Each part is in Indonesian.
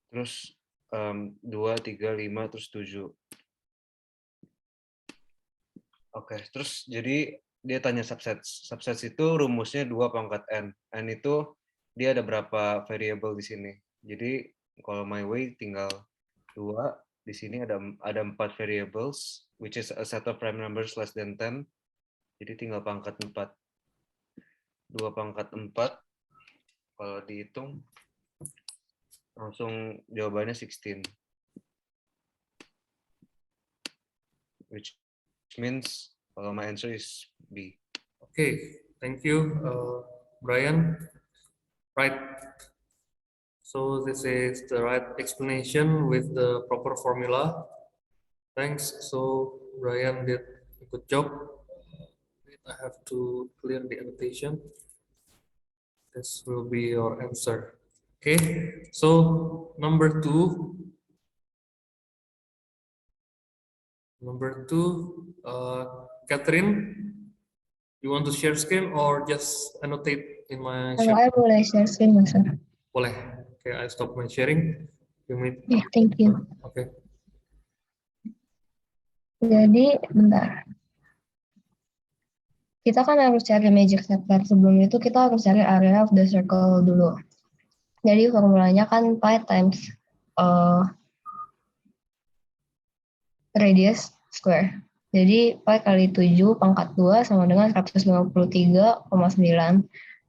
terus 2, 3, 5, terus 7. Oke, terus jadi dia tanya subsets. Subsets itu rumusnya 2 pangkat n. N itu dia ada berapa variable di sini. Jadi kalau my way tinggal 2, di sini ada 4 variables, which is a set of prime numbers less than 10. Jadi tinggal pangkat 4. 2 pangkat 4, kalau dihitung, langsung jawabannya 16. Which means my answer is B. Okay, thank you, Brian. Right. So this is the right explanation with the proper formula. Thanks. So Brian did a good job. I have to clear the annotation. This will be your answer. Okay. So number 2. Catherine, you want to share screen or just annotate in my Kalau I boleh share screen, Mas. Boleh. Okay, I stop my sharing. Yeah, thank you. Okay. Jadi, bentar. Kita kan harus cari magic sector. Sebelum itu kita harus cari area of the circle dulu. Jadi formulanya kan pi times radius square. Jadi pi kali 7 pangkat 2 sama dengan 153,9.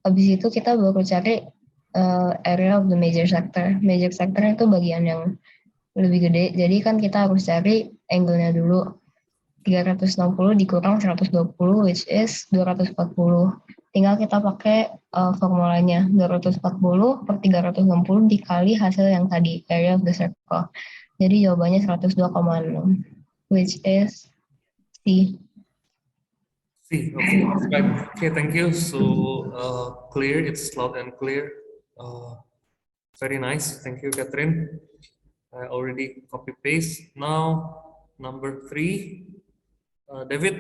Habis itu kita baru cari area of the major sector. Major sector itu bagian yang lebih gede. Jadi kan kita harus cari angle-nya dulu. 360 dikurang 120, which is 240. Tinggal kita pakai formulanya. 240 per 360 dikali hasil yang tadi, area of the circle. Jadi jawabannya 102,6, which is C. C, okay, right. Okay, thank you. So clear, it's loud and clear. Very nice, thank you, Catherine. I already copy paste. Now number 3, David.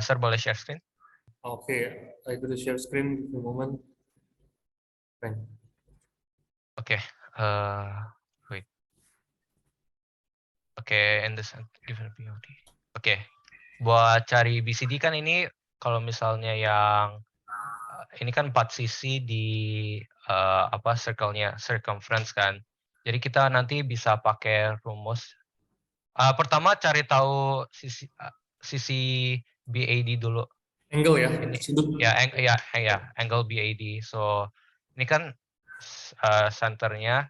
Sir, boleh share screen? Okay, I do the share screen in a moment. Thank. Okay. Wait. Okay, and this given POD. Okay. Buat cari BCD kan ini kalau misalnya yang ini kan 4 sisi di circle-nya, circumference kan. Jadi kita nanti bisa pakai rumus. Pertama cari tahu sisi BAD dulu. Angle ya. Ini, angle BAD. So ini kan centernya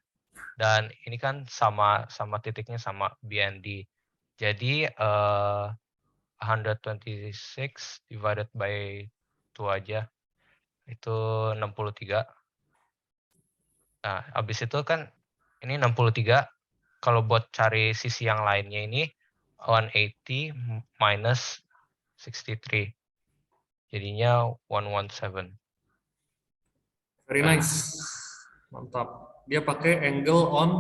dan ini kan sama titiknya sama BND. Jadi 126 divided by 2 aja. Itu 63. Nah, habis itu kan ini 63. Kalau buat cari sisi yang lainnya ini 180 minus 63. Jadinya 117. Very nice. Mantap. Dia pakai angle on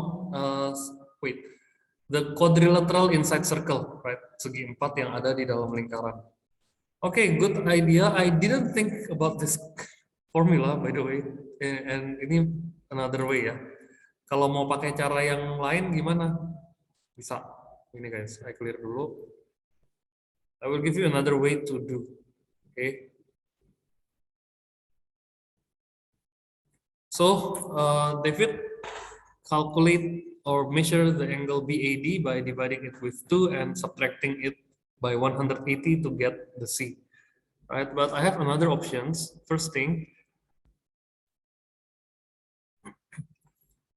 the quadrilateral inside circle, right? Segi 4 yang ada di dalam lingkaran. Okay, good idea. I didn't think about this formula, by the way. And ini another way ya. Kalau mau pakai cara yang lain gimana? Bisa. Ini guys, I clear dulu. I will give you another way to do. Okay. So, David, calculate or measure the angle BAD by dividing it with 2 and subtracting it by 180 to get the C. Right, but I have another options. First thing,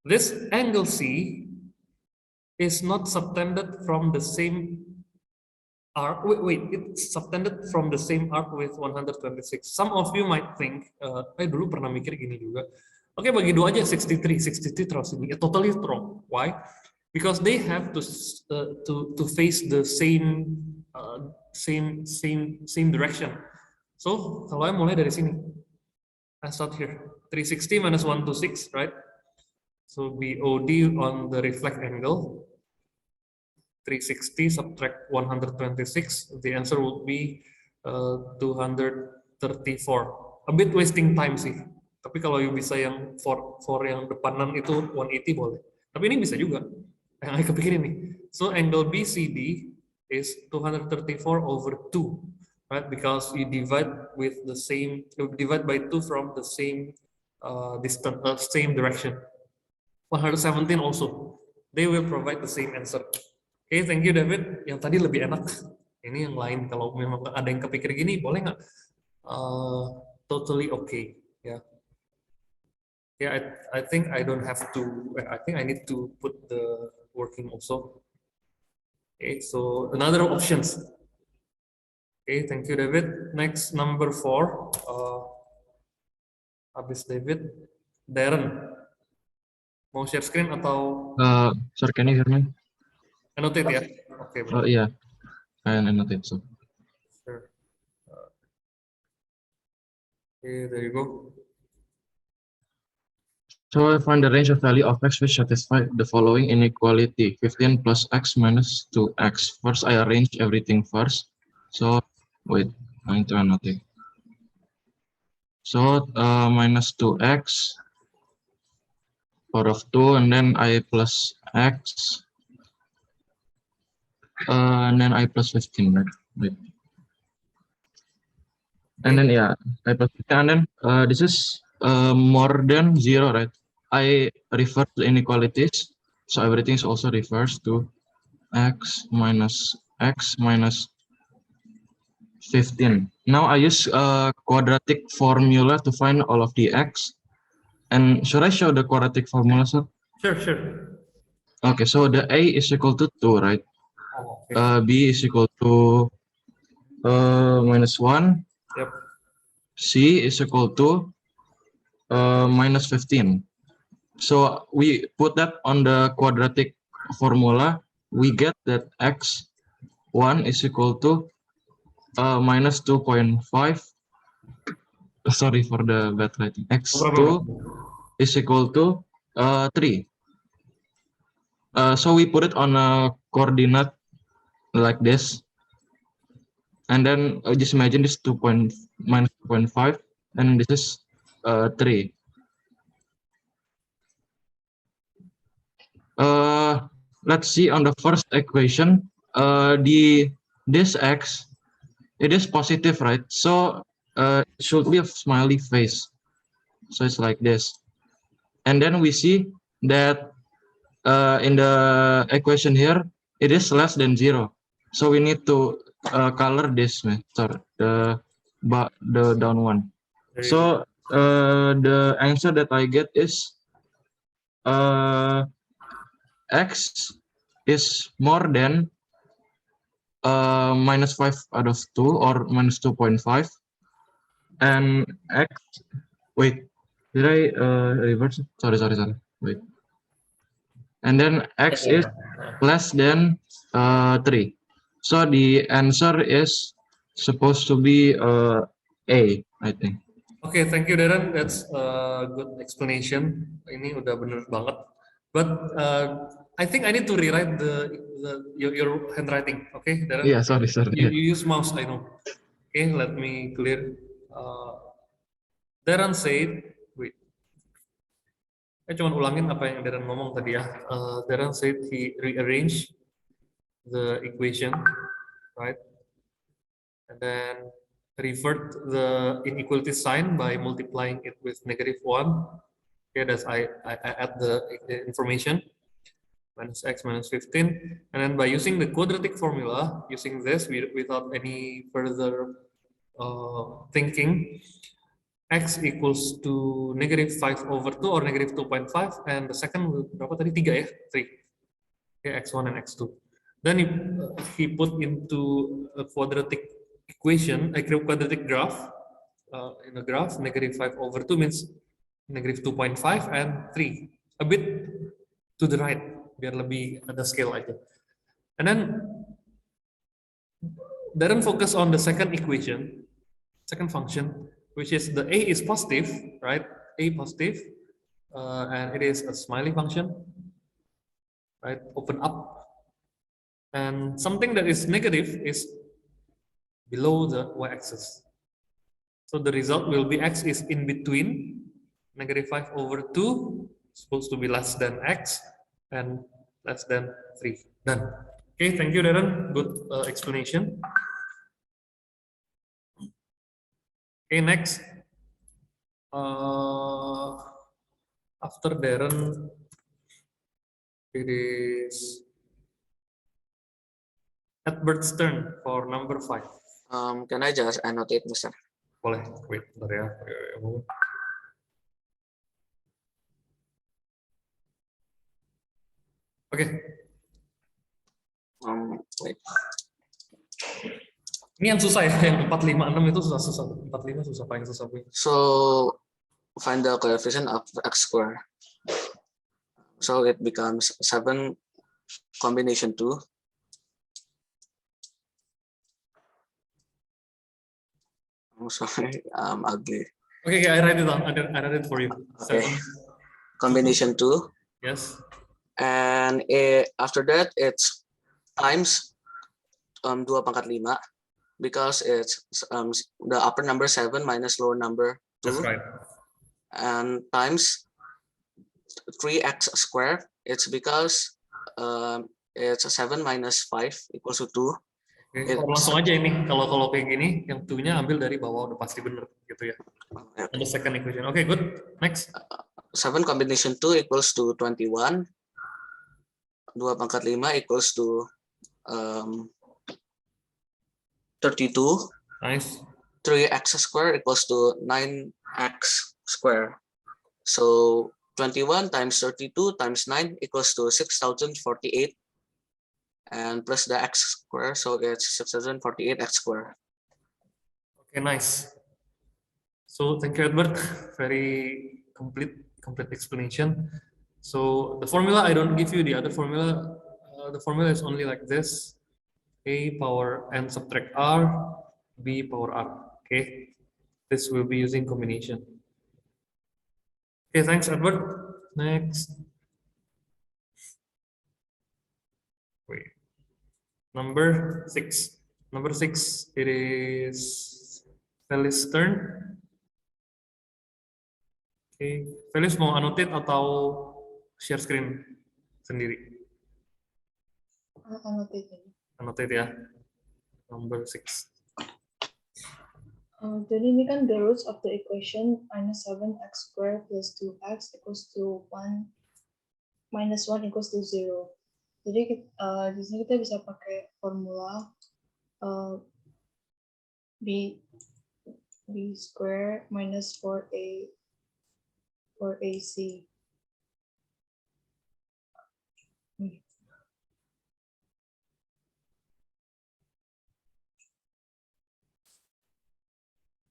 this angle C is not subtended from the same arc. Wait, it's subtended from the same arc with 126. Some of you might think, dulu pernah mikir gini juga. Oke, bagi 2 aja 63 terus ini. Totally wrong. Why? Because they have to face the same direction. So kalau saya mulai dari sini, I start here. 360 minus 126, right? So BOD on the reflect angle. 360 subtract 126. The answer would be 234. A bit wasting time sih. Tapi kalau you bisa yang for yang depanan itu 180 boleh. Tapi ini bisa juga. Yang saya kepikirin nih. So angle BCD is 234 over 2, right? Because you divide with the same, you divide by 2 from the same distance, same direction. 117 also. They will provide the same answer. Okay, thank you David. Yang tadi lebih enak. Ini yang lain. Kalau memang ada yang kepikir gini, boleh nggak? Totally okay. Yeah. Yeah, I think I don't have to. I think I need to put the working also. Okay, so another options. Okay, thank you David. Next number 4. Habis David, Darren. Mau share screen atau Sorry, can you hear me? annotate ya? Oke, Oh yeah, I annotate. So sure. Okay, there you go. I find the range of value of x which satisfy the following inequality: 15 plus x minus 2x. First, I arrange everything first. So wait, I need to annotate. So minus 2x power of 2, and then I plus x, and then I plus 15, right? Wait. And then yeah, I plus 15, and then this is more than 0, right? I refer to inequalities, so everything is also refers to x minus 15. Now I use quadratic formula to find all of the x. And should I show the quadratic formula, sir? Sure. Okay, so the a is equal to 2, right? Oh, okay. B is equal to minus 1. Yep. C is equal to minus 15. So we put that on the quadratic formula. We get that x1 is equal to minus 2.5. Sorry for the bad writing. X2 is equal to 3. So we put it on a coordinate like this. And then just imagine this minus 2.5, and this is 3. Let's see on the first equation, this x, it is positive, right? So it should be a smiley face. So it's like this. And then we see that in the equation here, it is less than 0. So we need to color this method, the down one. So the answer that I get is x is more than minus 5 out of 2 or minus 2.5, and x, wait, did I reverse? Sorry, wait. And then x is less than 3. So the answer is supposed to be A, I think. Okay, thank you Darren. That's a good explanation. Ini udah bener banget. But I think I need to rewrite your handwriting. Okay, Darren. Yeah, sorry. You use mouse, I know. Okay, let me clear. Darren said, wait. Saya cuma ulangin apa yang Darren ngomong tadi ya. Darren said he rearranged the equation, right? And then revert the inequality sign by multiplying it with -1. Okay, that's I add the information, minus x minus 15, and then by using the quadratic formula, using this without any further thinking, x equals to -5 over 2 or -2.5, and the second berapa tadi 3 ya, 3. Okay, x1 and x2. Then he put into a quadratic equation, a quadratic graph. In a graph, -5 over 2 means -2.5 and 3. A bit to the right, biar lebih ada scale aja. And then Darren focus on the second equation, second function, which is the a is positive, right? A positive, and it is a smiley function, right? Open up. And something that is negative is below the y-axis. So the result will be x is in between -5/2 supposed to be less than x and less than 3. Done. Okay, thank you, Darren. Good explanation. Okay, next. After Darren, it is Edward's turn for number 5. Can I just annotate, Mr.? Boleh, wait, bentar ya. Oke, Wait. ini yang susah ya, yang 4, 5, 6 itu susah. 4, 5 susah, paling susah. So find the coefficient of x square. So it becomes 7 combination 2. I'm sorry, I'm ugly. Okay, I write it down. I write it for you. Okay. 7. Combination 2. Yes. And after that, it's times 2 pangkat 5 because it's the upper number 7 minus lower number 2. That's right. And times 3x squared. It's because it's 7 minus 5 equals to 2. Oke, langsung aja ini. Kalau kayak gini, yang 2-nya ambil dari bawah, udah pasti bener gitu ya. Okay. The second equation. Okay, good. Next. 7 combination 2 equals to 21. 2 pangkat 5 equals to 32. Nice. 3x squared equals to 9x squared. So 21 times 32 times 9 equals to 6048. And plus the x squared, so it's 6048x squared. Okay, nice. So thank you, Edward. Very complete explanation. So the formula, I don't give you the other formula. The formula is only like this: a power n subtract r, b power r. Okay, this will be using combination. Okay, thanks, Edward. Next. Wait. Number 6. Number 6, it is Feli's turn. Okay, Felis mau annotate atau share screen sendiri? Annotate ya. Number 6. Jadi ini kan the roots of the equation minus 7x squared plus 2x equals to 1 minus 1 equals to 0. Jadi di sini kita bisa pakai formula b square minus 4ac.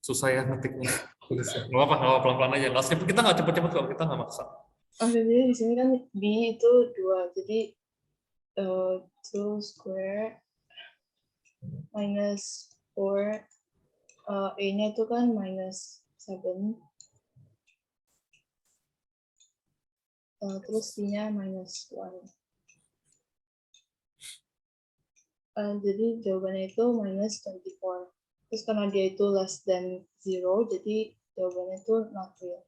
Susah ya ngetiknya. Nggak apa-apa, pelan-pelan aja. Kita nggak cepet-cepet kok, kita nggak maksa. Jadi di sini kan b itu 2, jadi 2 square minus 4, a-nya itu kan minus 7, terus c-nya minus 1. Jadi jawabannya itu minus 24. Terus karena dia itu less than 0, jadi jawabannya itu not real.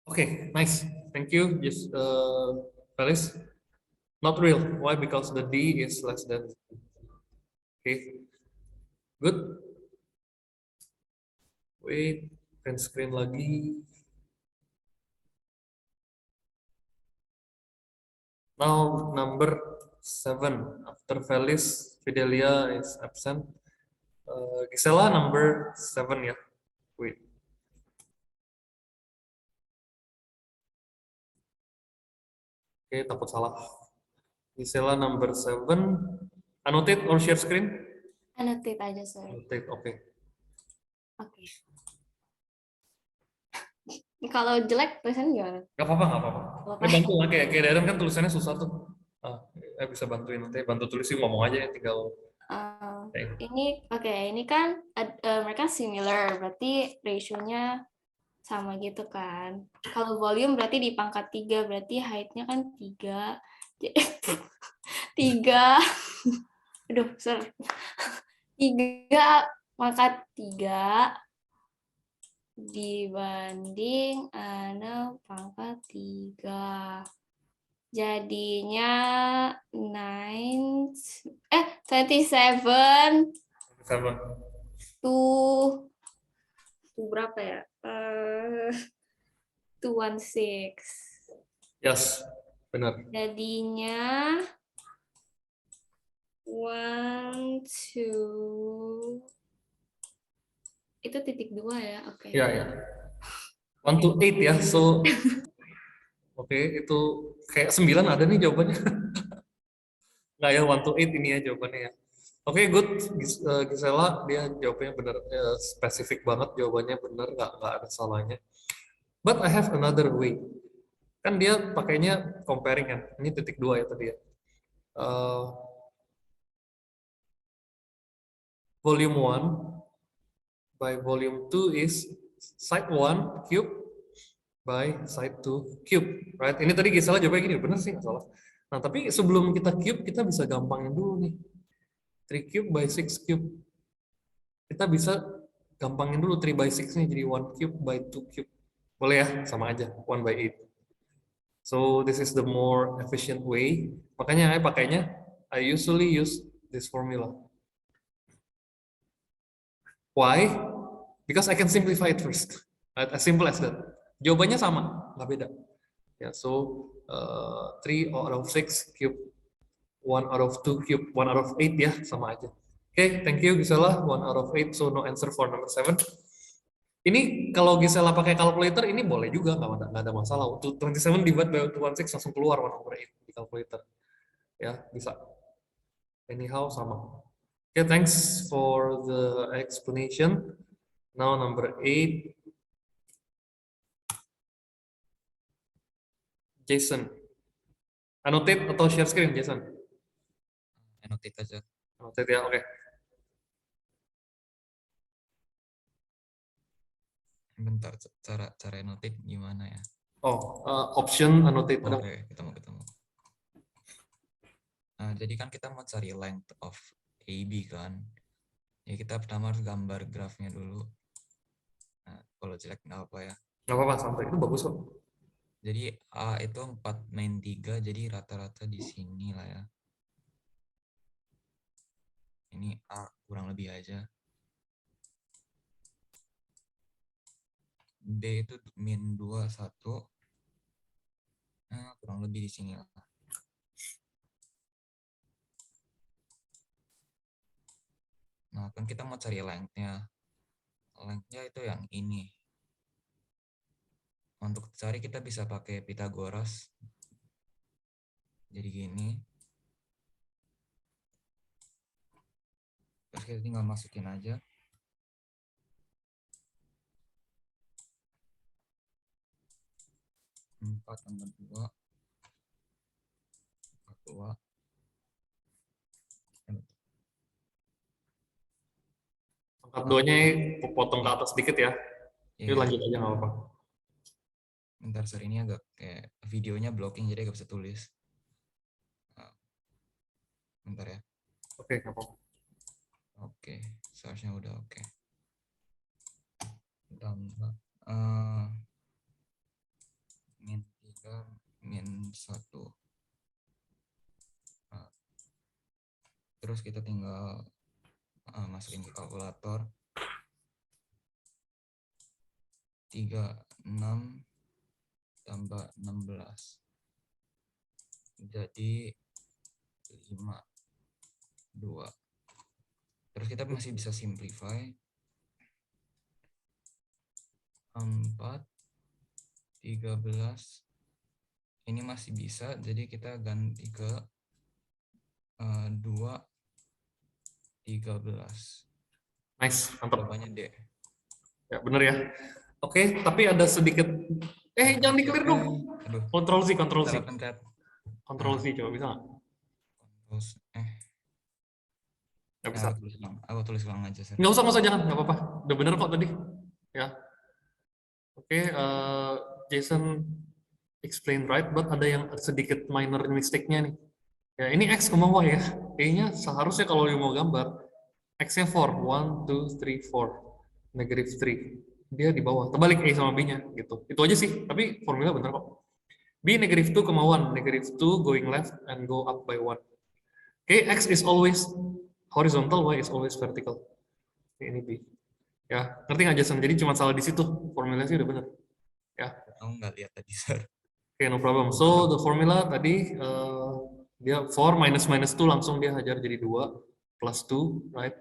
Okay, nice. Thank you, just Felis. Not real. Why? Because the d is less than. Okay, good. Wait, print screen lagi. Now number 7. After Felis, Fidelia is absent. Gisela number 7 ya. Wait. Oke, takut salah. Gisela number 7. Annotate or share screen? Annotate aja, sorry. Annotate, oke. Oke. Kalau jelek tulisannya gimana? Gak apa-apa. Bantu lah, kayak Darren kan tulisannya susah tuh. Bisa bantuin nanti, bantu tulis sih ngomong aja ya, tinggal. Ini kan mereka similar, berarti ratio-nya sama gitu kan. Kalau volume berarti di pangkat 3, berarti height-nya kan 3. 3. Aduh, sorry. 3 pangkat 3 dibanding 6 pangkat 3. Jadinya 27 7. to berapa ya? 216. Yes, benar. Jadinya 1, 2 itu titik 2 ya, oke. Ya, ya. 1 to 8 ya, so oke, itu kayak 9 ada nih jawabannya. Nggak ya, 1 to 8 ini ya jawabannya ya. Oke, good. Gisela, dia jawabnya benar, spesifik banget jawabannya benar, nggak ada salahnya. But I have another way. Kan dia pakainya comparing kan, ini titik 2 ya tadi ya. Volume 1 by volume 2 is side 1 cube by side 2 cube, right? Ini tadi Gisela jawabnya gini, bener sih, nggak salah. Nah, tapi sebelum kita cube, kita bisa gampangin dulu nih. 3 cube by 6 cube. Kita bisa gampangin dulu 3 by 6 nih, jadi 1 cube by 2 cube. Boleh ya, sama aja, 1 by 8. So, this is the more efficient way. Makanya I usually use this formula. Why? Because I can simplify it first. As simple as that. Jawabannya sama, nggak beda. Ya, so 3 out of 6 cube, 1 out of 2 cube, 1 out of 8 ya, sama aja. Oke, thank you Gisela. 1 out of 8, so no answer for number 7. Ini kalau Gisela pakai calculator, ini boleh juga, nggak ada masalah. Untuk 27 divide by 216 langsung keluar 1 over 8 di calculator. Ya, bisa. Anyhow, sama. Okay, thanks for the explanation. Now number 8. Jason. Annotate atau share screen, Jason? Annotate aja. Annotate ya, oke. Bentar, cara annotate gimana ya? Oh, option annotate. Oke, ketemu. Nah, jadi kan kita mau cari length of AB kan. Ya kita pertama harus gambar grafnya dulu. Nah, kalau jelek nggak apa ya. Nggak apa-apa, santai. Itu bagus kok. Jadi A itu 4 main 3, jadi rata-rata di sini lah ya. Ini A kurang lebih aja. B itu min 2, 1. Nah, kurang lebih di sini lah. Nah, kan kita mau cari length-nya. Length-nya itu yang ini. Untuk cari kita bisa pakai Pythagoras. Jadi gini. Terus kita tinggal masukin aja. Empat tambah 2. 2. Angkat 2-nya potong ke atas sedikit ya. Ini lanjut aja nggak apa-apa. Bentar, sorry, ini agak kayak videonya blocking jadi gak bisa tulis. Bentar ya. Oke, nggak apa-apa. Oke, seharusnya udah oke. Tambah min 3 min 1. Terus kita tinggal masukin ke kalkulator. 36 tambah 16. Jadi 5, 2. Terus kita masih bisa simplify. 4, 13. Ini masih bisa, jadi kita ganti ke 2, 13. Nice, mantap. Jawabannya D. Ya, bener ya. Oke, tapi ada sedikit. Jangan di-clear dong. Aduh. Control Z. Control Z, coba bisa nggak? Nggak bisa. Aku tulis ulang aja, sir. Nggak usah, jangan. Nggak apa-apa. Udah bener kok tadi. Ya. Oke, Jason explain right, but ada yang sedikit minor mistake-nya nih. Ya, ini X sama Y ya. Kayaknya seharusnya kalau mau gambar, X-nya 4. 1, 2, 3, 4. Negative 3. dia di bawah. Terbalik A sama B-nya gitu. Itu aja sih, tapi formula bener kok. B -2, -2 going left and go up by 1. Oke, X is always horizontal, Y is always vertical. Oke, ini B. Ya, ngerti nggak Jason? Jadi cuma salah di situ. Formulanya sih udah bener. Ya. Aku nggak lihat tadi, sir. Oke, no problem. So, the formula tadi, dia 4 minus 2 langsung dia hajar jadi 2, plus 2, right?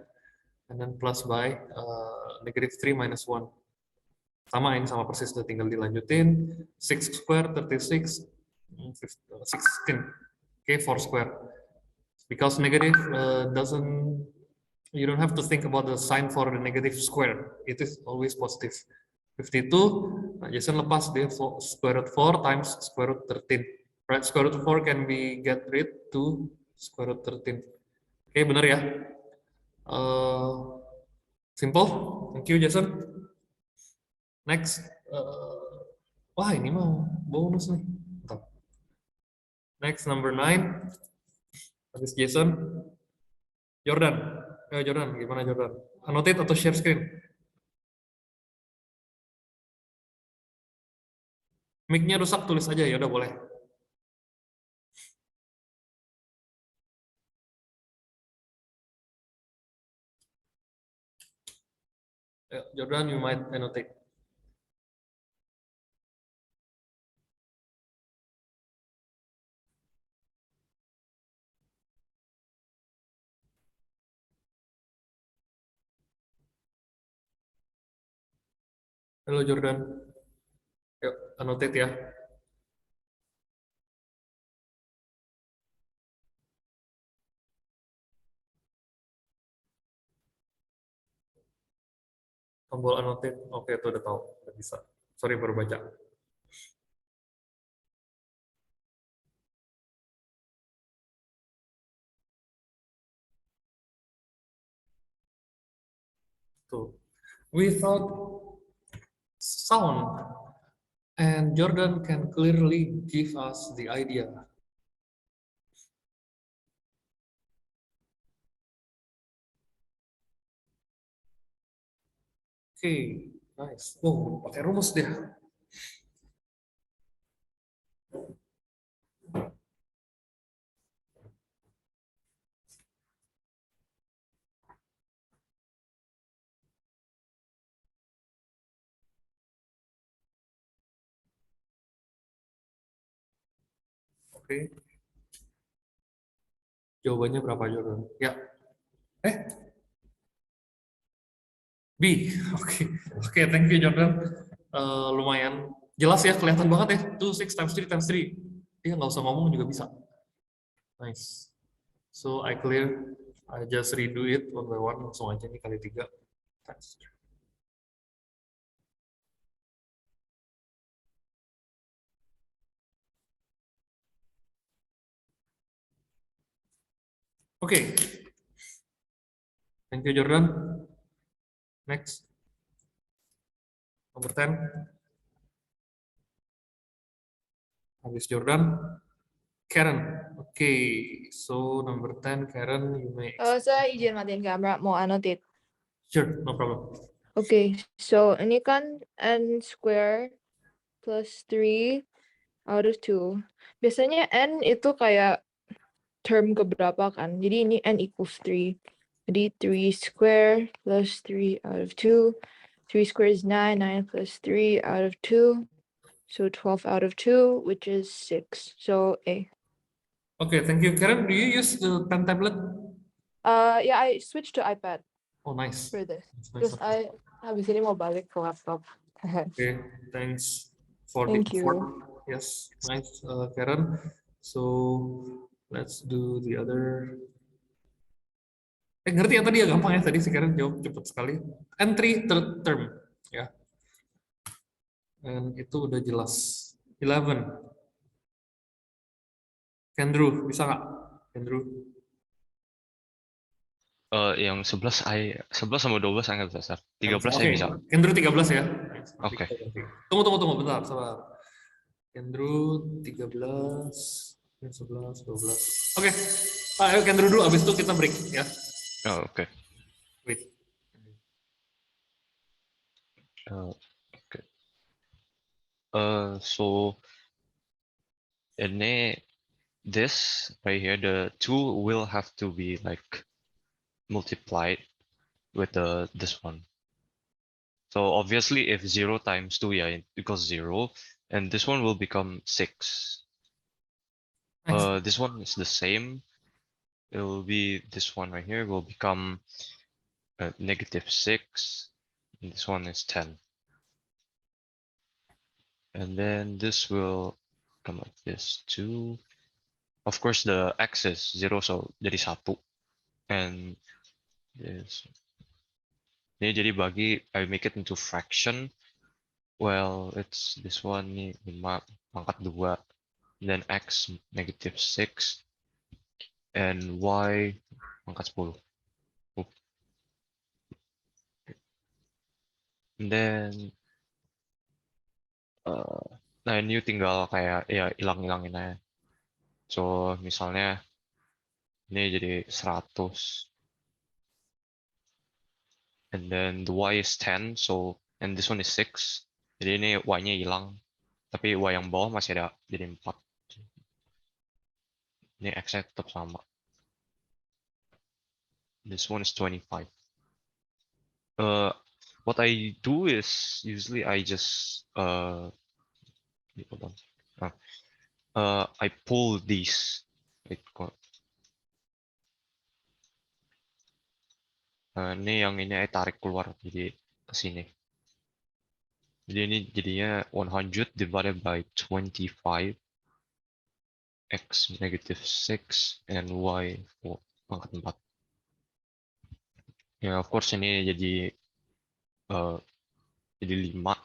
And then plus by -3 minus 1. Sama, ini sama persis, udah tinggal dilanjutin. 6 square, 36, 16. Oke, 4 square. Because negative you don't have to think about the sign for the negative square. It is always positive. 52, nah Jason lepas dia square root 4 times square root 13. Right, square root 4 can be get rid to square root 13. Oke, benar ya? Simple. Thank you, Jason. Next. Wah, ini mah bonus nih. Bentar. Next, number 9. Habis Jason. Jordan. Jordan, gimana Jordan? Annotate atau share screen? Mic-nya rusak, tulis aja ya, udah boleh. Jordan, you might annotate. Halo Jordan. Yuk, annotate ya. Tombol annotate. Oke, itu udah tahu. Udah bisa. Sorry, baru baca. Tuh. Without sound, and Jordan can clearly give us the idea. Oke, nice. Oh, pakai rumus dia. Oke. Jawabannya berapa Jordan? Ya. B. Oke, thank you Jordan. Lumayan jelas ya, kelihatan banget ya. 2, 6 times 3 times 3. Dia nggak usah ngomong juga bisa. Nice. So I just redo it one by one, langsung aja nih kali 3 times 3. Oke. Thank you Jordan. Next. Nomor 10. Habis Jordan. Karen. Oke. So number 10, Karen, you may. Saya izin matiin kamera, mau annotate. Sure, no problem. Oke, so ini kan n square plus 3 out of 2. Biasanya n itu kayak term keberapa kan? Jadi ini n equals 3. Jadi 3 square plus 3 out of 2. 3 square is 9, 9 plus 3 out of 2. So 12 out of 2, which is 6. So A. Okay, thank you. Karen, do you use the pen tablet? Yeah, I switched to iPad Oh, nice. for this. That's nice. Terus habis ini mau balik ke laptop. Okay, thanks for Thank the you. effort. Yes, nice, Karen. So let's do the other. Ngerti ya tadi ya, gampang ya tadi si Karen jawab cepat sekali. Entry third term ya. Dan itu udah jelas. 11. Kendrew, bisa nggak? Kendrew. Yang 11 sama 12 saya nggak bisa, Sir. 13 saya bisa. Kendrew 13 ya. Oke. Tunggu bentar, sabar. Kendrew 13, 11, 12. Oke. Ayo Kendrew dulu, abis itu kita break ya. Oh, oke. Wait. Okay. So ini this right here, the 2 will have to be like multiplied with this one. So obviously if 0 times 2, yeah, it equals 0, and this one will become 6. Nice. This one is the same. It will be this one right here will become -6. And this one is 10. And then this will come like this 2. Of course the x is 0, so jadi 1. And this ini jadi bagi, I make it into fraction. Well, it's this one nih 5 pangkat 2. Then x -6 and y pangkat 10. And then nah ini tinggal kayak ya hilang-hilangin aja. So misalnya ini jadi 100. And then the y is 10, so and this one is 6. Jadi ini y-nya hilang. Tapi y yang bawah masih ada, jadi 4. Ini x-nya tetap sama. This one is 25. What I do is usually I just hold on. I pull these. Ini yang ini I tarik keluar jadi ke sini. Jadi ini jadinya 100 divided by 25 x -6 and y pangkat 4. Ya, of course ini jadi 5.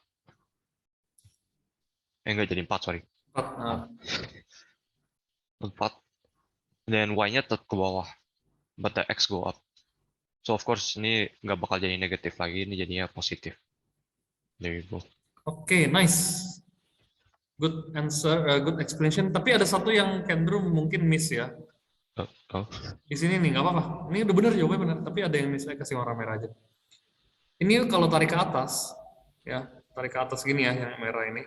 Enggak jadi 4, sorry. 4. Dan y-nya tetap ke bawah, but the x go up. So of course ini nggak bakal jadi negatif lagi, ini jadinya positif. There you go. Oke, nice. Good answer, good explanation. Tapi ada satu yang Kendro mungkin miss ya. Di sini nih, nggak apa-apa. Ini udah benar, jawabannya benar. Tapi ada yang miss, saya kasih warna merah aja. Ini kalau tarik ke atas, ya, tarik ke atas gini ya, yang merah ini.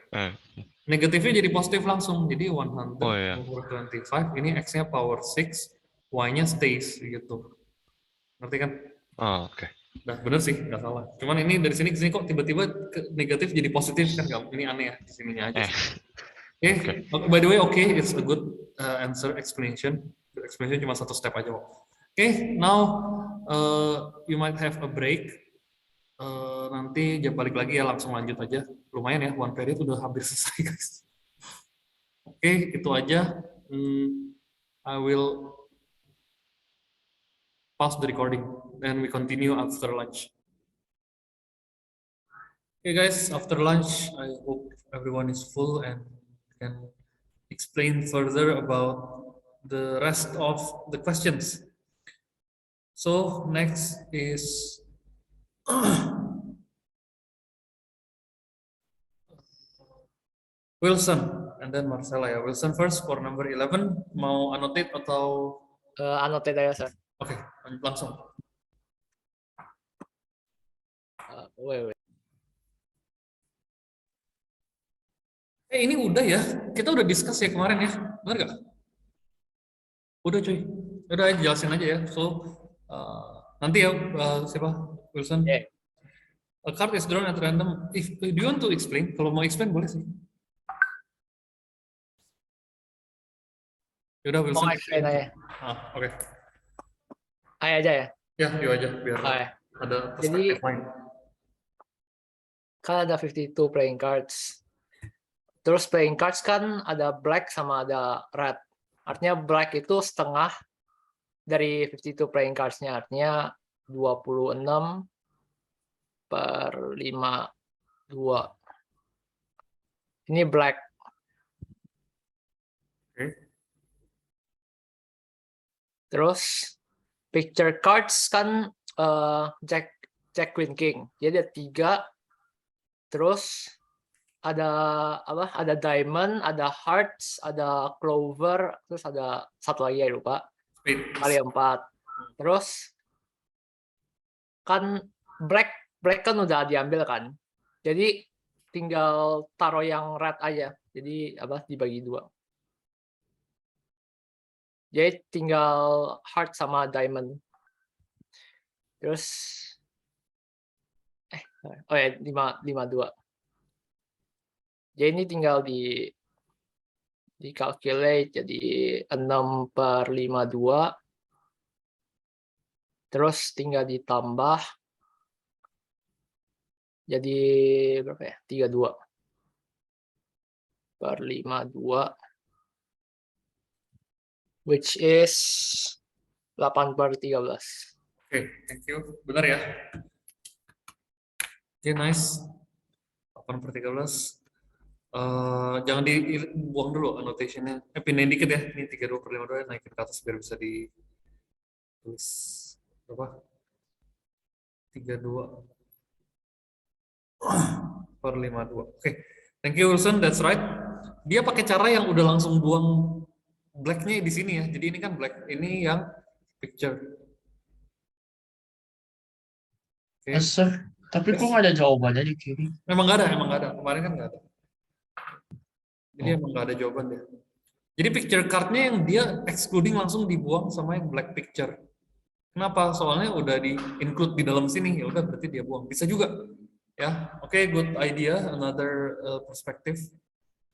Negatifnya jadi positif langsung. Jadi 100 over 25, ini x-nya power 6, y-nya stays gitu. Ngerti kan? Oke. Nah, bener sih, nggak salah. Cuman ini dari sini ke sini kok tiba-tiba negatif jadi positif kan? Ini aneh ya, di sininya aja. Oke. By the way, it's a good answer explanation. The explanation cuma satu step aja kok. Oke, now you might have a break. Nanti jam balik lagi ya, langsung lanjut aja. Lumayan ya, one period udah hampir selesai guys. Oke, itu aja. I will pause the recording and we continue after lunch. Okay guys, after lunch, I hope everyone is full and can explain further about the rest of the questions. So next is Wilson and then Marcella ya. Wilson first for number 11. Mau annotate atau? Annotate aja, sir. Oke, langsung. Wait. Ini udah ya, kita udah discuss ya kemarin ya, benar gak? Udah cuy, udah jelasin aja ya. So nanti ya siapa Wilson? A card is drawn at random. If do you want to explain? Kalau mau explain boleh sih. Yaudah Wilson. Mau explain aja. Oke. Ayo aja ya. Ya, yuk aja biar ada perspektif lain. Kan ada 52 playing cards. Terus playing cards kan ada black sama ada red. Artinya black itu setengah dari 52 playing cards-nya. Artinya 26 per 52. Ini black. Terus picture cards kan Jack, Queen, King. Jadi ada 3. Terus ada apa? Ada diamond, ada hearts, ada clover, terus ada satu lagi ya lupa. Kali 4. Terus kan black kan udah diambil kan. Jadi tinggal taruh yang red aja. Jadi apa dibagi 2. Jadi tinggal heart sama diamond. Terus oh ya 52. Jadi ini tinggal di calculate jadi 6/52. Terus tinggal ditambah jadi berapa ya? 32 per 52 which is 8/13. Oke, thank you. Benar ya? Oke, nice. 8/13. Jangan dibuang dulu annotation-nya. Pindahin dikit ya. Ini 32/52 naikin ke atas biar bisa ditulis berapa? 32/52. Oke, thank you Wilson, that's right. Dia pakai cara yang udah langsung buang black-nya di sini ya. Jadi ini kan black, ini yang picture. Oke. Yes, sir. Tapi kok nggak ada jawabannya di kiri? Memang nggak ada. Kemarin kan nggak ada. Jadi emang nggak ada jawaban dia. Jadi picture card-nya yang dia excluding langsung dibuang sama yang black picture. Kenapa? Soalnya udah di-include di dalam sini, ya udah berarti dia buang. Bisa juga. Ya, oke, good idea. Another perspective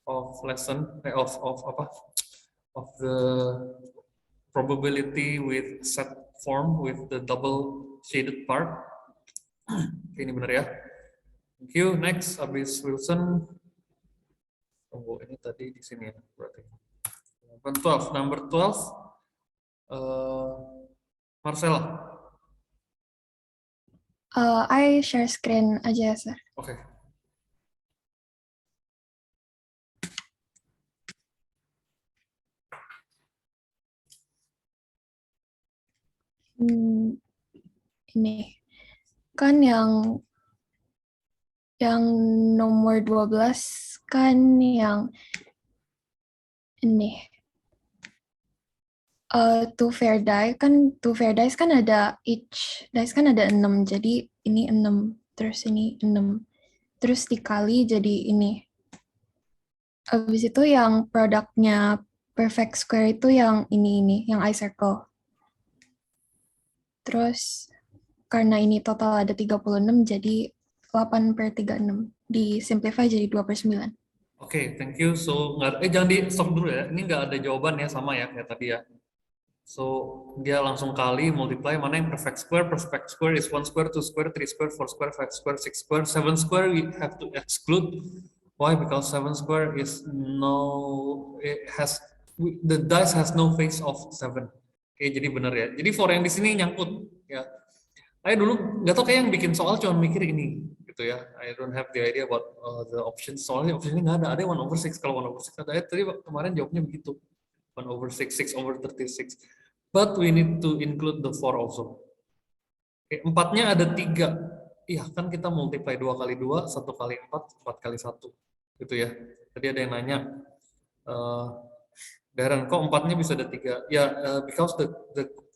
of lesson of the probability with set form with the double shaded part. Oke, ini benar ya. Thank you. Next, habis Wilson. Tunggu, ini tadi di sini ya berarti. Number 12. Marcella. I share screen aja, sir. Oke. Ini kan yang nomor 12 kan yang ini two fair dice kan ada each dice kan ada 6, jadi ini 6 terus ini 6 terus dikali jadi ini. Habis itu yang produknya perfect square itu yang ini yang I circle. Terus karena ini total ada 36 jadi 8/36. Di simplify jadi 2/9. Oke, thank you. So, jangan di stop dulu ya. Ini nggak ada jawaban ya, sama ya kayak tadi ya. So, dia langsung kali, multiply, mana yang perfect square. Perfect square is 1 square, 2 square, 3 square, 4 square, 5 square, 6 square, 7 square we have to exclude. Why? Because 7 square is the dice has no face of 7. Oke, jadi benar ya. Jadi 4 yang di sini nyangkut ya. Saya dulu nggak tahu kayak yang bikin soal cuma mikir ini gitu ya. I don't have the idea about the options. Soalnya optionnya nggak ada. Ada 1/6. Kalau 1/6 ada. Tadi kemarin jawabnya begitu. 1/6, 6/36. But we need to include the 4 also. Oke, 4-nya ada 3. Iya, kan kita multiply 2 kali 2, 1 kali 4, 4 kali 1. Gitu ya. Tadi ada yang nanya, Darren, kok 4-nya bisa ada 3? Ya, because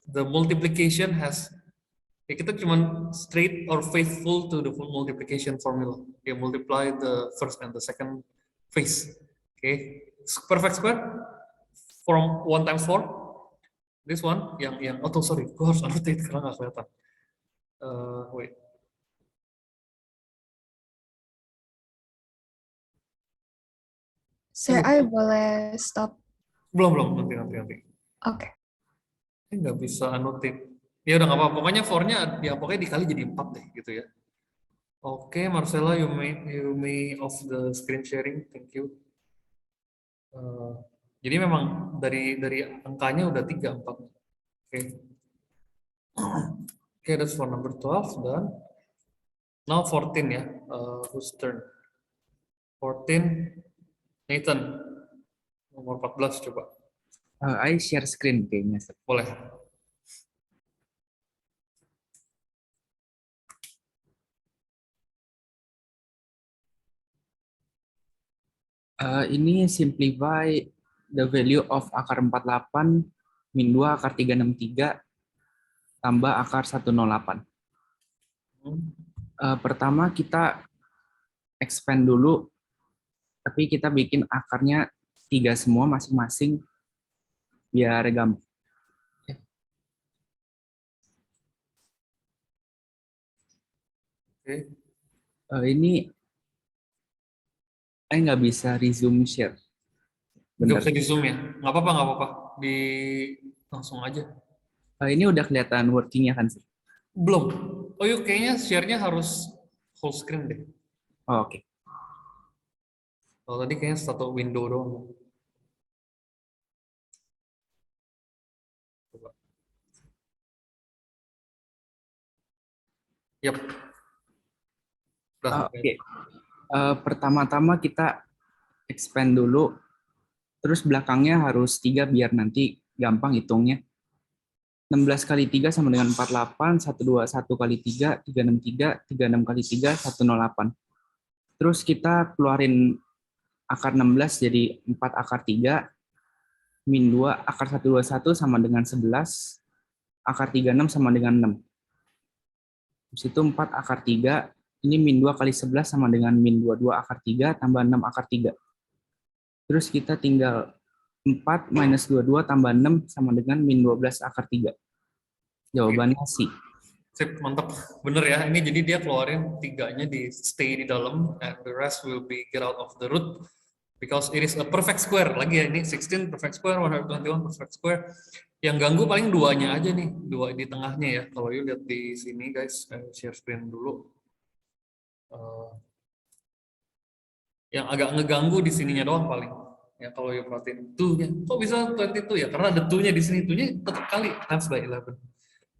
the multiplication has, ya kita cuma straight or faithful to the multiplication formula. Okay, multiply the first and the second face. Okay, perfect square from 1 times 4. This one yang sorry, gue harus annotate karena nggak kelihatan. Wait. Sir, I boleh stop? Belum, nanti. Oke. Ini nggak bisa annotate. Ya udah nggak apa-apa. Pokoknya 4-nya ya pokoknya dikali jadi 4 deh gitu ya. Oke, Marcella, you may off the screen sharing. Thank you. Jadi memang dari angkanya udah 3, 4. Oke. Oke, that's for number 12 dan now 14 ya. Whose turn? 14 Nathan. Nomor 14 coba. I share screen kayaknya. Boleh. Ini simplify the value of akar 48 min 2 akar 363 tambah akar 108. Pertama kita expand dulu, tapi kita bikin akarnya 3 semua masing-masing biar gampang. Oke. Ini saya nggak bisa resume share. Nggak Bentar. bisa di zoom ya? Nggak apa-apa, nggak apa-apa. Langsung aja. Ini udah kelihatan workingnya kan sih? Belum. Oh yuk, kayaknya share-nya harus full screen deh. Oh, oke. Kalau tadi kayaknya satu window doang. Coba. Yap. Oke. Pertama-tama kita expand dulu, terus belakangnya harus 3 biar nanti gampang hitungnya. 16 kali 3 sama dengan 48, 121 kali 3, 363, 36 kali 3, 108. Terus kita keluarin akar 16 jadi 4 akar 3, min 2 akar 121 sama dengan 11, akar 36 sama dengan 6. Terus itu 4 akar 3, ini min 2 kali 11 sama dengan min 22 akar 3 tambah 6 akar 3. Terus kita tinggal 4 minus 22 tambah 6 sama dengan min 12 akar 3. Jawabannya C. Sip, mantap. Bener ya, ini jadi dia keluarin 3-nya di stay di dalam, and the rest will be get out of the root, because it is a perfect square. Lagi ya, ini 16 perfect square, 121 perfect square. Yang ganggu paling 2-nya aja nih, 2 di tengahnya ya. Kalau you lihat di sini guys, share screen dulu. Yang agak ngeganggu di sininya doang paling. Ya kalau you perhatiin, tuh-nya. Kok bisa 22 ya? Karena ada tuh-nya di sini, tuh-nya tetap kali times by 11.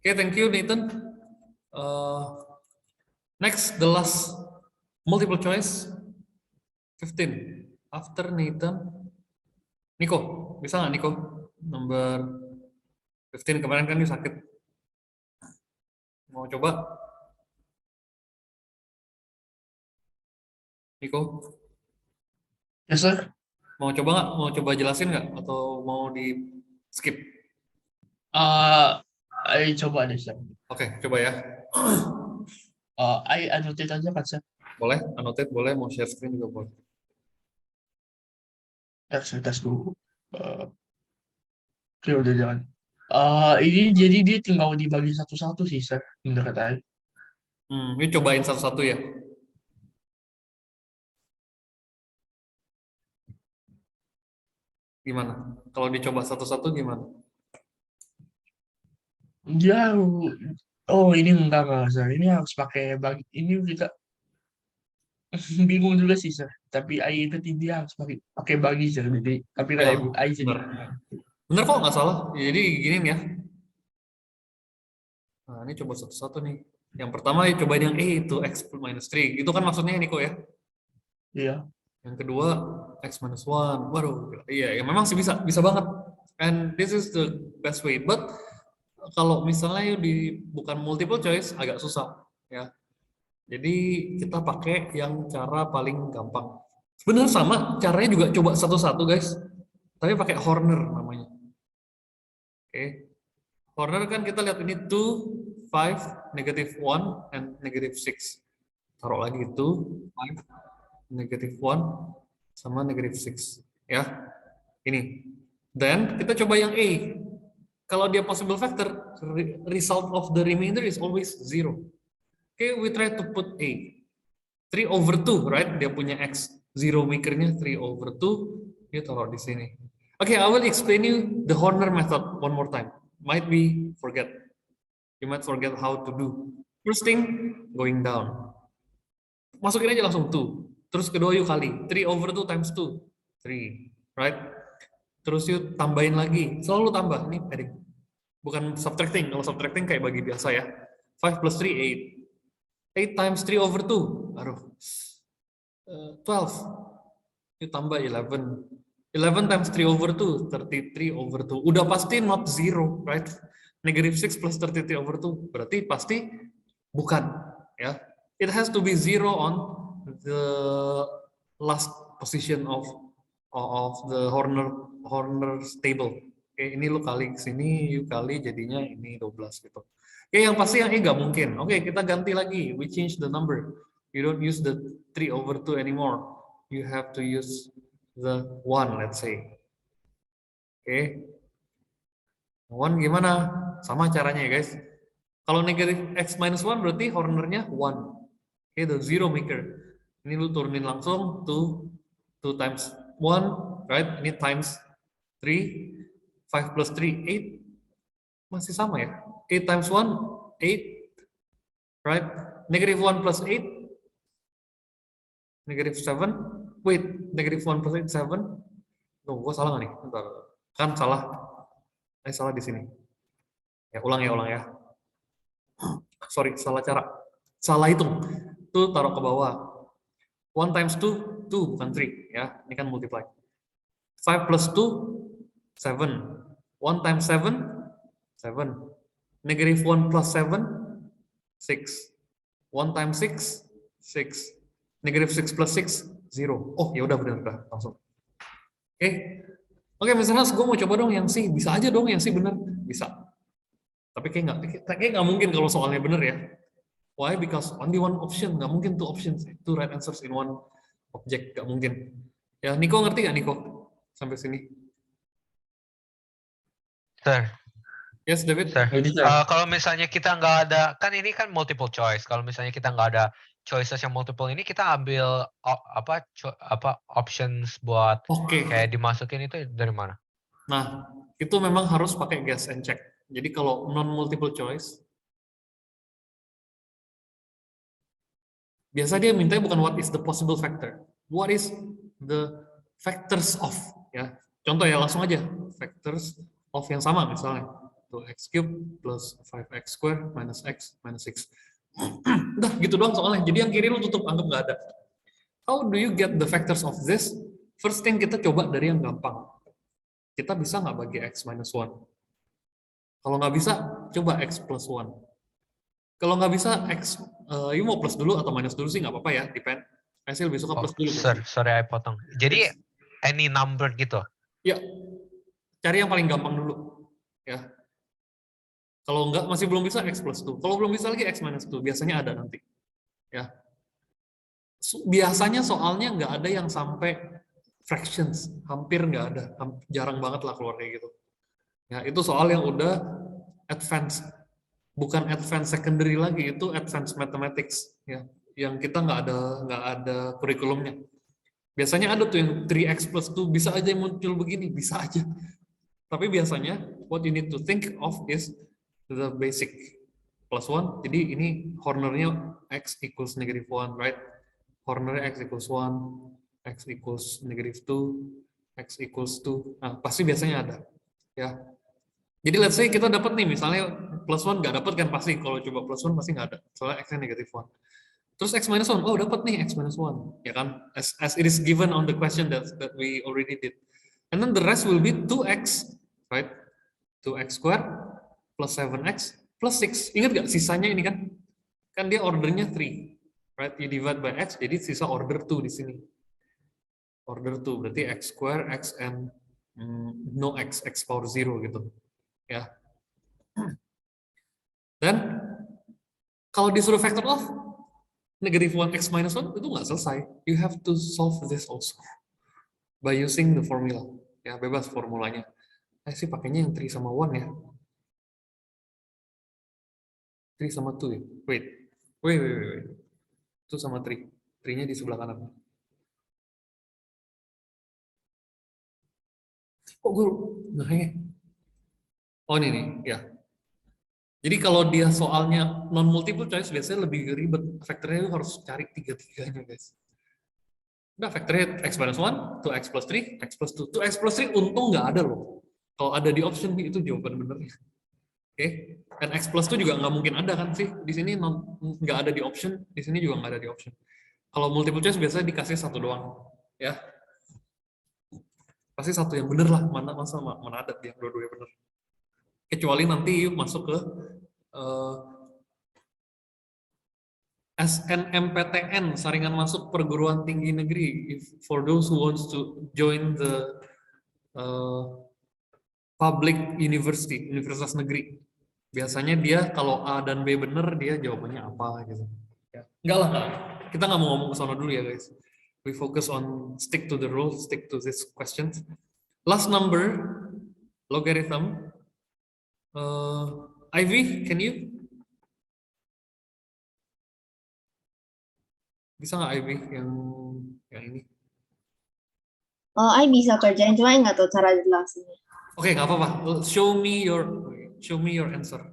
Okay, thank you, Nathan. Next, the last multiple choice, 15. After Nathan, Nico, bisa nggak Nico? Number 15 kemarin kan dia sakit. Mau coba? Nico? Yes, sir. Mau coba nggak? Mau coba jelasin nggak? Atau mau di skip? Ayo coba deh, sir. Oke, coba ya. Ayo annotate aja kan, sir. Boleh, annotate boleh, mau share screen juga boleh. Ya, saya tes dulu. Oke, udah jalan. Ini jadi dia tinggal dibagi satu-satu sih, sir. Menurut saya. Ini cobain satu-satu ya. Gimana? Kalau dicoba satu-satu gimana? Ya, oh ini enggak, sir. Ini harus pakai bagi. Ini kita bingung juga sih, sir. Tapi AI itu dia harus pakai bagi, sir. Jadi, tapi Ya, AI jadi. bener kok, nggak salah. Jadi gini ya. Nah, ini coba satu-satu nih. Yang pertama ya cobain yang itu x minus 3. Itu kan maksudnya Niko ya? Iya. Yang kedua x minus 1. Waduh, iya ya memang sih bisa banget. And this is the best way. But kalau misalnya bukan multiple choice agak susah ya. Jadi kita pakai yang cara paling gampang. Sebenarnya sama, caranya juga coba satu-satu guys. Tapi pakai Horner namanya. Oke. Horner kan kita lihat ini 2, 5, negative 1, and negative 6. Taruh lagi 2, 5, negative 1, sama negative 6. Ya, ini. Then kita coba yang A. Kalau dia possible factor, result of the remainder is always 0. Okay, we try to put A. 3/2, right? Dia punya X. 0 makernya 3/2. Dia taruh di sini. Okay, I will explain you the Horner method one more time. Might be forget. You might forget how to do. First thing, going down. Masukin aja langsung 2. Terus kedua yuk kali. 3/2 times 2. 3. Right? Terus yuk tambahin lagi. Selalu tambah. Ini padding. Bukan subtracting. Kalau subtracting kayak bagi biasa ya. 5 plus 3, 8. 8 times 3/2. Aduh. 12. Yuk tambah 11. 11 times 3/2, 33/2. Udah pasti not 0, right? Negative 6 plus 33/2. Berarti pasti bukan. Ya. It has to be 0 on the last position of the Horner's table. Oke, ini lu kali sini, you kali jadinya ini 12 gitu. Oke, yang pasti yang ini nggak mungkin. Oke, kita ganti lagi. We change the number. You don't use the 3/2 anymore. You have to use the 1, let's say. Oke. 1 gimana? Sama caranya ya guys. Kalau negatif x minus 1 berarti Hornernya 1. Oke, the zero maker. Ini lu turunin langsung 2 times 1, right? Ini times 3, 5 plus 3, 8. Masih sama ya? 8 times 1, 8, right? Negative 1 plus 8, negative 7. Wait, negative 1 plus 8, 7. Tuh, gua salah nggak nih? Bentar. Kan salah. Salah di sini. Ya, ulang ya. Sorry, salah cara. Salah hitung. Tuh taruh ke bawah. 1 times 2, 2 bukan 3 ya. Ini kan multiply. 5 plus 2, 7. 1 times 7, 7. Negative 1 plus 7, 6. 1 times 6, 6. Negative 6 plus 6, 0. Oh, ya udah benar langsung. Oke, misalnya gue mau coba dong yang C. Bisa aja dong yang C benar. Bisa. Tapi kayak nggak mungkin kalau soalnya benar ya. Why? Because only one option. Nggak mungkin 2 options. 2 right answers in one object. Nggak mungkin. Ya, Niko ngerti nggak Niko? Sampai sini. Sir. Yes, David. Sir. Kalau misalnya kita nggak ada, kan ini kan multiple choice. Kalau misalnya kita nggak ada choices yang multiple ini, kita ambil options buat kayak dimasukin itu dari mana? Nah, itu memang harus pakai guess and check. Jadi kalau non multiple choice, biasa dia mintanya bukan what is the possible factor, what is the factors of, ya. Contoh ya, langsung aja factors of yang sama misalnya 2x³ plus 5x² minus x minus 6. Udah gitu doang soalnya. Jadi yang kiri lu tutup, anggap nggak ada. How do you get the factors of this? First thing kita coba dari yang gampang. Kita bisa nggak bagi x minus 1? Kalau nggak bisa, coba x plus 1. Kalau nggak bisa, x, you mau plus dulu atau minus dulu sih nggak apa-apa ya, depend. Saya lebih suka plus dulu. Sorry, I potong. Jadi any number gitu? Ya, cari yang paling gampang dulu. Ya. Kalau nggak, masih belum bisa, x plus 2. Kalau belum bisa lagi, x minus 2. Biasanya ada nanti. Ya. Biasanya soalnya nggak ada yang sampai fractions. Hampir nggak ada. Jarang banget lah keluar kayak gitu. Ya, itu soal yang udah advance. Bukan advance secondary lagi, itu advance mathematics. Ya. Yang kita nggak ada kurikulumnya. Biasanya ada tuh yang 3x plus 2, bisa aja muncul begini, bisa aja. Tapi biasanya, what you need to think of is the basic plus 1. Jadi ini Hornernya x equals negative 1, right? Hornernya x equals 1, x equals negative 2, x equals 2. Nah, pasti biasanya ada. Ya. Jadi let's say kita dapat nih, misalnya plus 1 nggak dapat kan pasti. Kalau coba plus 1 pasti nggak ada. Soalnya x-nya negative 1. Terus x minus 1, oh dapat nih x minus 1. Ya kan? As it is given on the question that we already did. And then the rest will be 2x, right? 2x squared plus 7x plus 6. Ingat nggak sisanya ini kan? Kan dia ordernya 3. Right? You divide by x, jadi sisa order 2 di sini. Order 2, berarti x square, x and no x power 0 gitu. Ya. Dan kalau disuruh factor of negative 1x minus 1 itu nggak selesai. You have to solve this also by using the formula. Ya, bebas formulanya. Saya sih pakainya yang 3 sama 1 ya. 3 sama 2 ya. Wait. 2 sama 3. 3-nya di sebelah kanan. Kok gue nggak? Oh ini nih, ya. Jadi kalau dia soalnya non multiple choice biasanya lebih ribet. Faktornya harus cari 3-3-nya, guys. Nah, faktornya x minus 1, 2x plus 3, x plus 2. 2x plus 3 untung nggak ada loh. Kalau ada di option itu jawaban benernya. Oke, dan x plus 2 juga nggak mungkin ada kan sih. Di sini nggak ada di option, di sini juga nggak ada di option. Kalau multiple choice biasanya dikasih satu doang, ya. Pasti satu yang bener lah, mana ada yang dua-duanya bener. Kecuali nanti yuk masuk ke SNMPTN, saringan masuk perguruan tinggi negeri. For those who wants to join the public university, universitas negeri. Biasanya dia kalau A dan B bener, dia jawabannya apa gitu. Ya. Enggak lah. kita nggak mau ngomong ke sana dulu ya guys. We focus on stick to the rule, stick to this questions. Last number, logarithm. Ivy, can you? Bisa nggak Ivy yang ini? Oh, I bisa kerjain, cuma nggak tahu cara jelasinnya. Oke, nggak apa-apa. Show me your answer.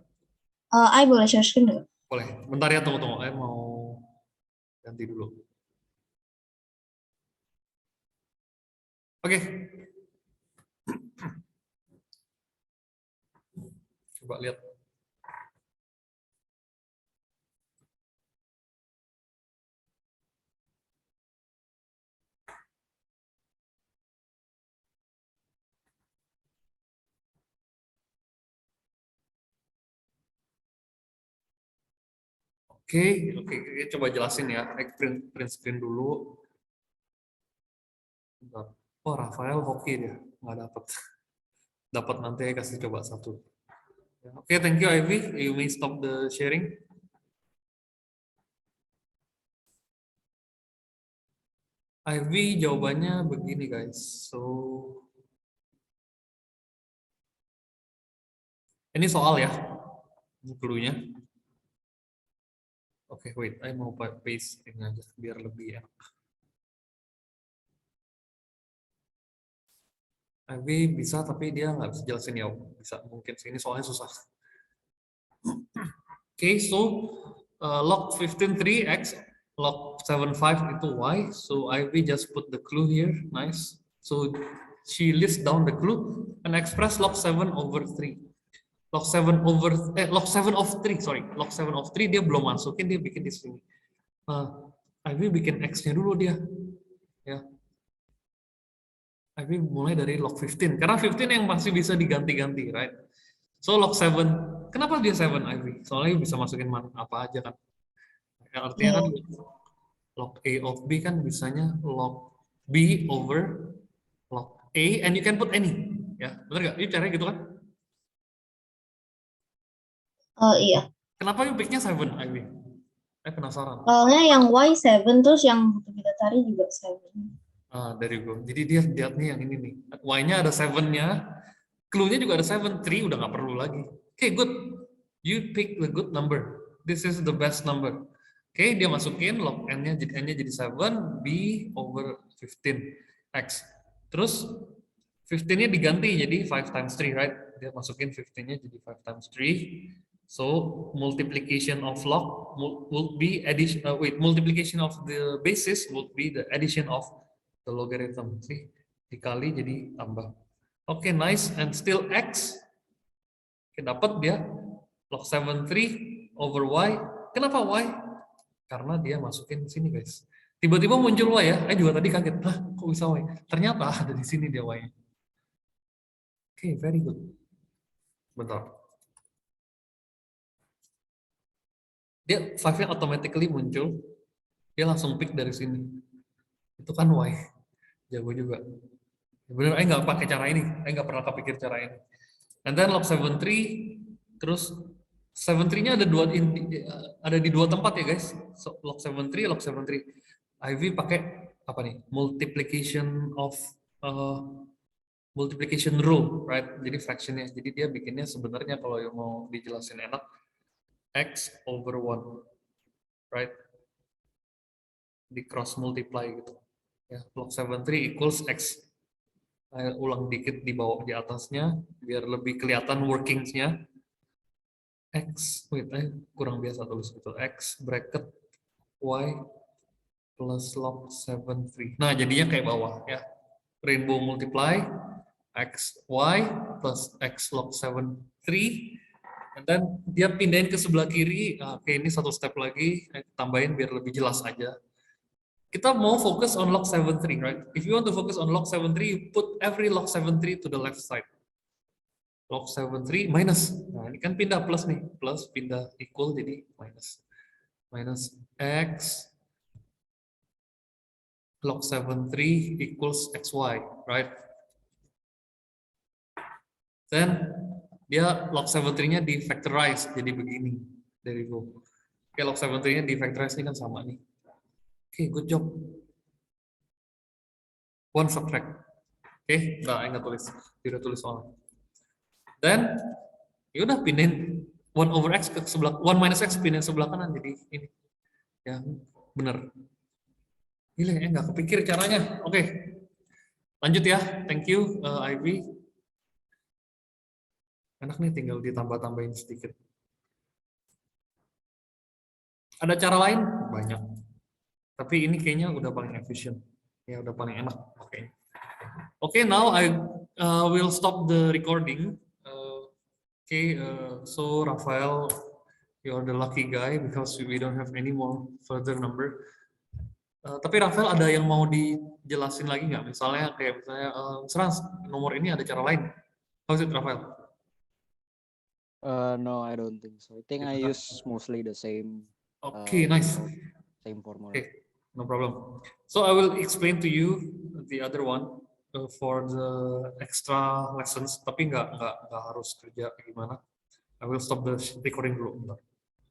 I boleh share screen nggak? Boleh. Bentar ya, tunggu. Saya mau ganti dulu. Oke. Coba lihat. Oke, coba jelasin ya. Print screen dulu. Bentar. Oh, Rafael hoki dia, nggak dapat. Dapat nanti kasih coba satu. Oke, thank you Ivy. You may stop the sharing. Ivy jawabannya begini guys. So ini soal ya, ini clue-nya. Oke, wait, saya mau paste ini aja biar lebih enak. Ivy bisa, tapi dia nggak bisa jelasin ya. Bisa mungkin sini soalnya susah. Oke, so log 15.3x, log 7.5 itu y. So Ivy just put the clue here, nice. So she lists down the clue and express log 7 over 3. Log 7 of 3, sorry. Log 7 of 3 dia belum masukin, dia bikin di sini. Ivy bikin X-nya dulu dia. Ya. Ivy mulai dari log 15. Karena 15 yang masih bisa diganti-ganti, right? So log 7, kenapa dia 7 Ivy? Soalnya bisa masukin apa aja kan. Artinya kan log A of B kan bisanya log B over log A, and you can put any. Ya, benar nggak? Ini caranya gitu kan? Iya. Kenapa you pick-nya 7, Ivy? Saya penasaran. Soalnya yang Y 7, terus yang kita cari juga 7. Dari gue. Jadi dia lihatnya yang ini nih. Y-nya ada 7-nya. Clue-nya juga ada 7. 3 udah nggak perlu lagi. Oke, good. You pick the good number. This is the best number. Oke, dia masukin log N-nya jadi 7. B over 15. X. Terus 15-nya diganti jadi 5 times 3, right? Dia masukin 15-nya jadi 5 times 3. So multiplication of log would be addition. Multiplication of the basis would be the addition of the logarithm. See, dikali jadi tambah. Oke, nice. And still x. Oke, dapat dia log 7/3 over y. Kenapa y? Karena dia masukin sini guys. Tiba-tiba muncul y ya. Saya juga tadi kaget. Kok bisa y? Ternyata ada di sini dia y. Oke, very good. Bentar. Dia 5-nya automatically muncul, dia langsung pick dari sini. Itu kan Y. Jago juga. Bener, nggak pakai cara ini. Nggak pernah kepikir cara ini. And then log 7/3, terus 7/3-nya ada di dua tempat ya guys. So, log 7/3, log 7/3. Ivy pakai apa nih? Multiplication rule, right? Jadi fractionnya. Jadi dia bikinnya sebenarnya kalau mau dijelasin enak, X over 1, right? Di cross multiply gitu. Ya, log 7/3 equals X. Saya ulang dikit di bawah di atasnya biar lebih kelihatan workingsnya. X, kurang biasa tulis gitu. X bracket Y plus log 7/3. Nah, jadinya kayak bawah ya. Rainbow multiply X Y plus X log 7/3. And then dia pindahin ke sebelah kiri. Oke, ini satu step lagi. Tambahin biar lebih jelas aja. Kita mau fokus on log 7/3, right? If you want to focus on log 7/3, you put every log 7/3 to the left side. Log 7/3 minus. Nah, ini kan pindah plus nih. Plus pindah equal jadi minus. Minus X log 7/3 equals XY, right? Then dia log 7/3-nya di factorize jadi begini dari gue. Oke, log 7/3-nya di factorize ini kan sama nih. Okay, good job. 1 subtract. Oke, nggak tulis. Tidak tulis soalnya. Then, ya udah pindahin 1 over x ke sebelah, 1 minus x pindahin sebelah kanan, jadi ini. Ya, bener. Gila ya, nggak kepikir caranya. Oke, lanjut ya. Thank you, Ivy. Enak nih, tinggal ditambah-tambahin sedikit. Ada cara lain? Banyak. Tapi ini kayaknya udah paling efisien. Ya, udah paling enak. Oke. Okay, now I will stop the recording. So Rafael, you're the lucky guy because we don't have any more further number. Tapi Rafael ada yang mau dijelasin lagi nggak? Misalnya nomor ini ada cara lain. How's it, Rafael? No, I don't think so. I think I use mostly the same. Okay, nice. Same formula. Okay, no problem. So I will explain to you the other one for the extra lessons. Tapi nggak harus kerja gimana. I will stop the recording dulu.